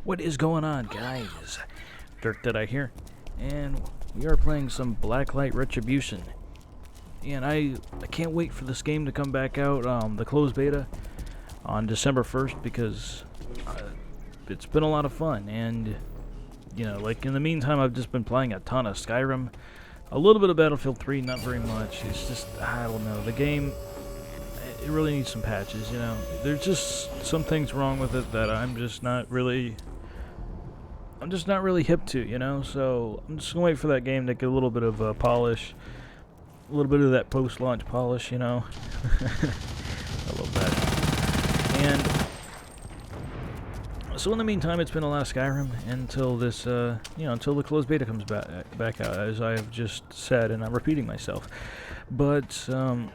What is going on, guys? Dirk Deadeye here, and we are playing some Light Retribution. And I can't wait for this game to come back out, the closed beta, on December 1st, because it's been a lot of fun. And, you know, like, in the meantime, I've just been playing a ton of Skyrim, a little bit of Battlefield 3, not very much. It's just, I don't know, the game, it really needs some patches, you know. There's just some things wrong with it that I'm just not really hip to, you know. So I'm just gonna wait for that game to get a little bit of polish, a little bit of that post-launch polish, you know. I love that. And so in the meantime, it's been a lot of Skyrim until this, you know, until the closed beta comes back out, as I have just said, and I'm repeating myself. But I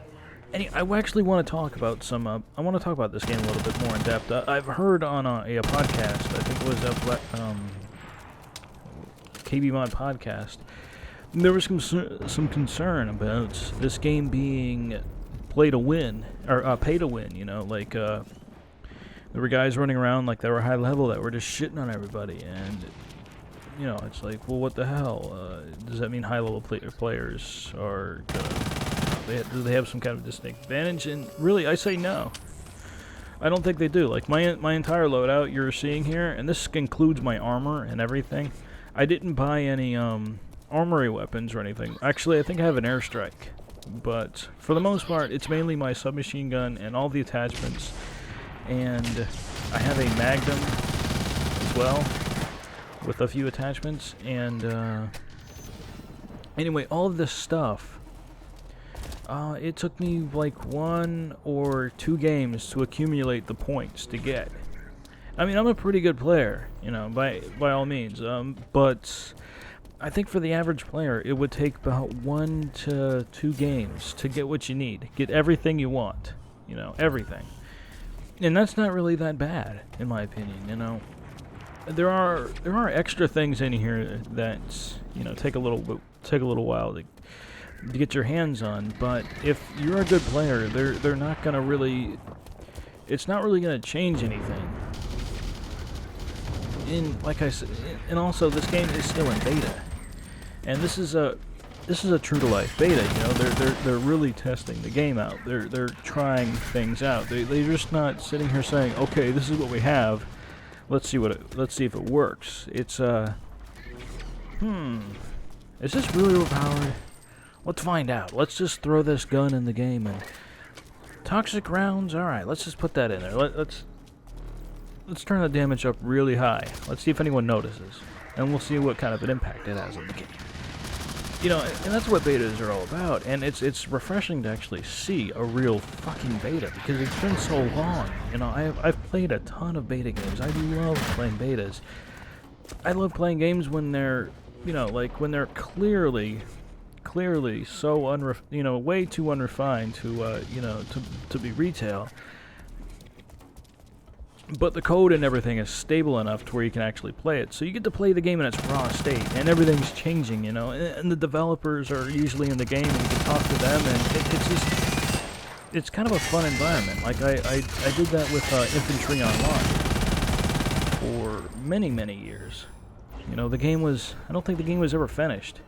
actually want to talk about some. I want to talk about this game a little bit more in depth. I've heard on a podcast, I think it was KB Mod podcast, there was some concern about this game being play to win, or pay to win, you know, like there were guys running around like they were high level that were just shitting on everybody, and you know, it's like, well, what the hell, does that mean high level players are do they have some kind of distinct advantage? And really, I say no. I don't think they do. Like my entire loadout you're seeing here, and this includes my armor and everything. I didn't buy any armory weapons or anything. Actually, I think I have an airstrike, but for the most part, it's mainly my submachine gun and all the attachments. And I have a Magnum as well, with a few attachments. And anyway, all of this stuff, it took me like 1 or 2 games to accumulate the points to get. I mean, I'm a pretty good player, you know, by all means, but I think for the average player, it would take about 1 to 2 games to get what you need, get everything you want, you know, everything. And that's not really that bad, in my opinion, you know. There are extra things in here that, you know, take a little while to get your hands on, but if you're a good player, they're not gonna really, it's not really gonna change anything. Like I said, and also this game is still in beta, and this is a true to life beta. You know, they're really testing the game out. They're trying things out. They're just not sitting here saying, okay, this is what we have. Let's see if it works. It's is this really overpowered? Let's find out. Let's just throw this gun in the game and toxic rounds. All right, let's just put that in there. Let's turn the damage up really high. Let's see if anyone notices, and we'll see what kind of an impact it has on the game. You know, and that's what betas are all about. And it's refreshing to actually see a real fucking beta, because it's been so long. You know, I've played a ton of beta games. I love playing betas. I love playing games when they're, you know, like when they're clearly so way too unrefined to you know, to be retail, but the code and everything is stable enough to where you can actually play it. So you get to play the game in its raw state, and everything's changing, you know, and the developers are usually in the game, and you can talk to them, and it's kind of a fun environment. Like I did that with Infantry Online for many years. You know, I don't think the game was ever finished.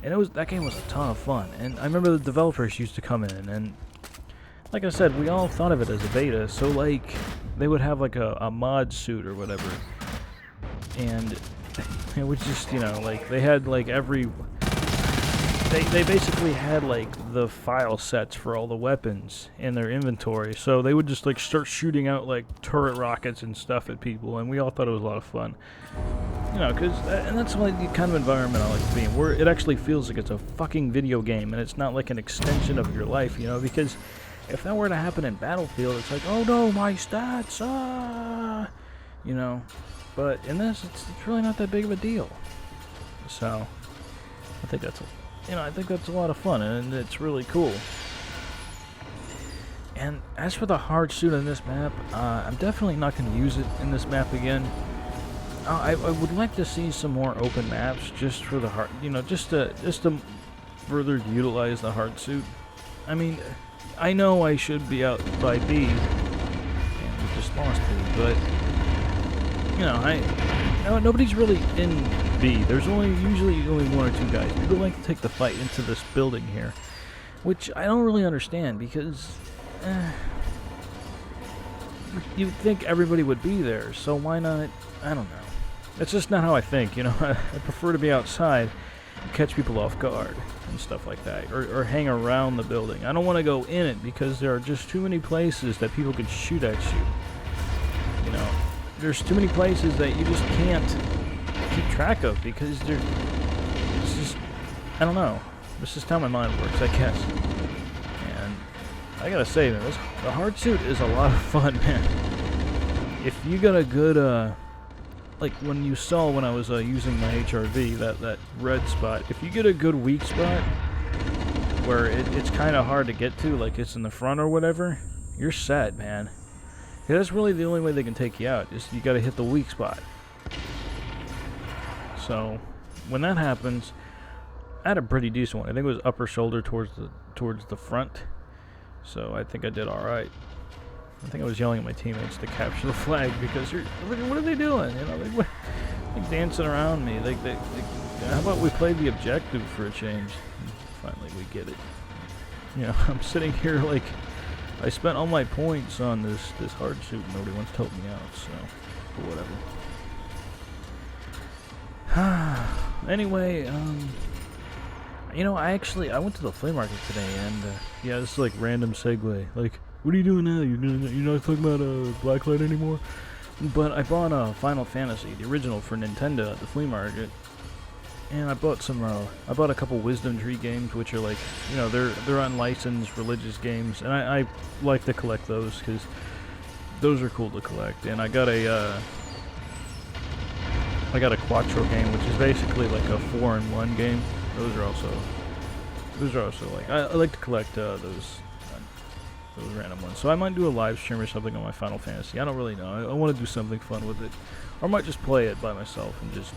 And that game was a ton of fun, and I remember the developers used to come in, and like I said, we all thought of it as a beta, so like, they would have like a mod suit or whatever, and it was just, you know, like, they had like they basically had like the file sets for all the weapons in their inventory, so they would just like start shooting out like turret rockets and stuff at people, and we all thought it was a lot of fun. You know, and that's like the kind of environment I like to be in, where it actually feels like it's a fucking video game, and it's not like an extension of your life, you know, because if that were to happen in Battlefield, it's like, oh no, my stats, you know, but in this, it's really not that big of a deal. So, I think that's a lot of fun, and it's really cool. And as for the hard suit in this map, I'm definitely not going to use it in this map again. I would like to see some more open maps just for the hard, you know, just to further utilize the hard suit. I mean, I know I should be out by B, and we just lost B, but you know, nobody's really in B. There's usually only one or two guys. People like to take the fight into this building here, which I don't really understand because you'd think everybody would be there, so why not? I don't know. That's just not how I think, you know. I prefer to be outside and catch people off guard and stuff like that, or hang around the building. I don't want to go in it because there are just too many places that people could shoot at you. You know, there's too many places that you just can't keep track of because it's just, I don't know. This is how my mind works, I guess. And I gotta say, man, the hard suit is a lot of fun, man. If you got a good, like when you saw when I was using my HRV, that red spot, if you get a good weak spot where it's kind of hard to get to, like it's in the front or whatever, you're set, man. Yeah, that's really the only way they can take you out, is you gotta hit the weak spot. So, when that happens, I had a pretty decent one. I think it was upper shoulder towards the front. So I think I did alright. I think I was yelling at my teammates to capture the flag because what are they doing? You know, they're dancing around me. How about we play the objective for a change? And finally, we get it. You know, I'm sitting here like I spent all my points on this hard suit and nobody wants to help me out. So, whatever. Anyway, you know, I went to the flea market today, and yeah, this is like random segue. Like, what are you doing now? You're not talking about Blacklight anymore? But I bought Final Fantasy, the original for Nintendo, at the flea market, and I bought a couple Wisdom Tree games, which are like, you know, they're unlicensed religious games, and I like to collect those because those are cool to collect. And I got a Quattro game, which is basically like a 4-in-1 game. Those are also like I like to collect those random ones. So I might do a live stream or something on my Final Fantasy. I don't really know. I want to do something fun with it, or I might just play it by myself and just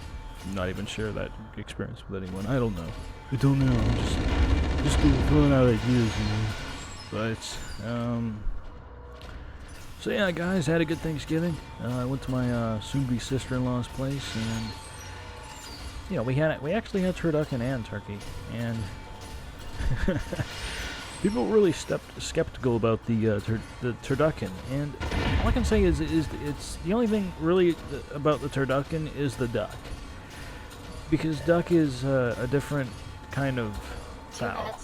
not even share that experience with anyone. I don't know. I'm just throwing out ideas, you know. But so yeah, guys, had a good Thanksgiving. I went to my soon-to-be sister-in-law's place, and you know, we actually had turducken and turkey, and people were really skeptical about the turducken, and all I can say is it's the only thing really about the turducken is the duck, because duck is a different kind of fowl.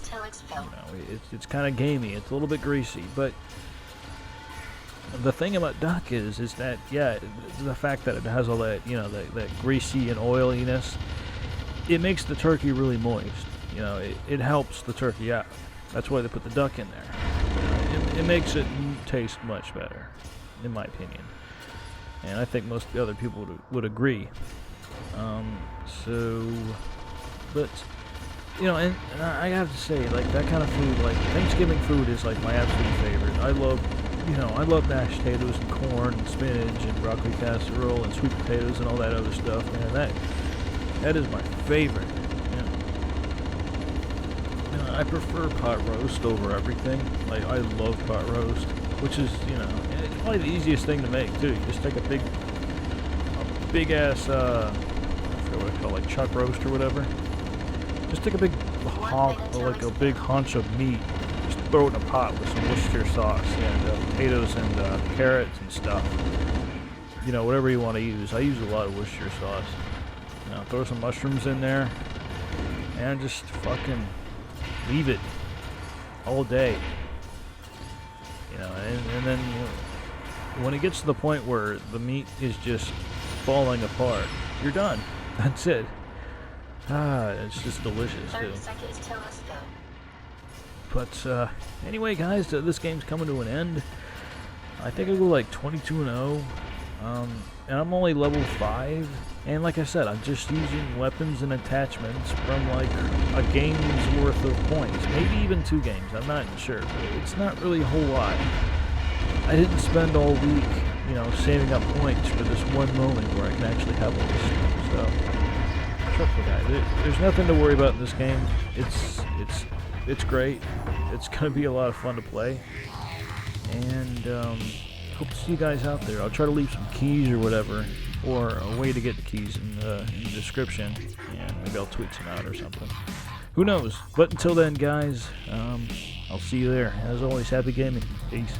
You know, it's kind of gamey. It's a little bit greasy, but the thing about duck is that, yeah, the fact that it has all that, you know, that greasy and oiliness, it makes the turkey really moist. You know, it helps the turkey out. That's why they put the duck in there. It makes it taste much better, in my opinion. And I think most of the other people would agree. But, you know, and I have to say, like, that kind of food, like, Thanksgiving food is, like, my absolute favorite. I love mashed potatoes and corn and spinach and broccoli casserole and sweet potatoes and all that other stuff, man. That is my favorite. You know, I prefer pot roast over everything. Like, I love pot roast, which is, you know, it's probably the easiest thing to make too. You just take a big ass, I forget what I call it, like chuck roast or whatever. Just take a big big haunch of meat. Just throw it in a pot with some Worcestershire sauce and potatoes and carrots and stuff. You know, whatever you want to use. I use a lot of Worcestershire sauce. You know, throw some mushrooms in there and just fucking leave it all day. You know, and then when it gets to the point where the meat is just falling apart, you're done. That's it. It's just delicious too. But anyway, guys, this game's coming to an end. I think I'll go like 22-0. And I'm only level 5. And like I said, I'm just using weapons and attachments from like a game's worth of points. Maybe even 2 games, I'm not sure. But it's not really a whole lot. I didn't spend all week, you know, saving up points for this one moment where I can actually have all this stuff. So, trust me, guys, there's nothing to worry about in this game. It's great. It's gonna be a lot of fun to play. And hope to see you guys out there. I'll try to leave some keys or whatever or a way to get the keys in the description, and maybe I'll tweet some out or something. Who knows? But until then, guys, I'll see you there. As always, happy gaming. Peace.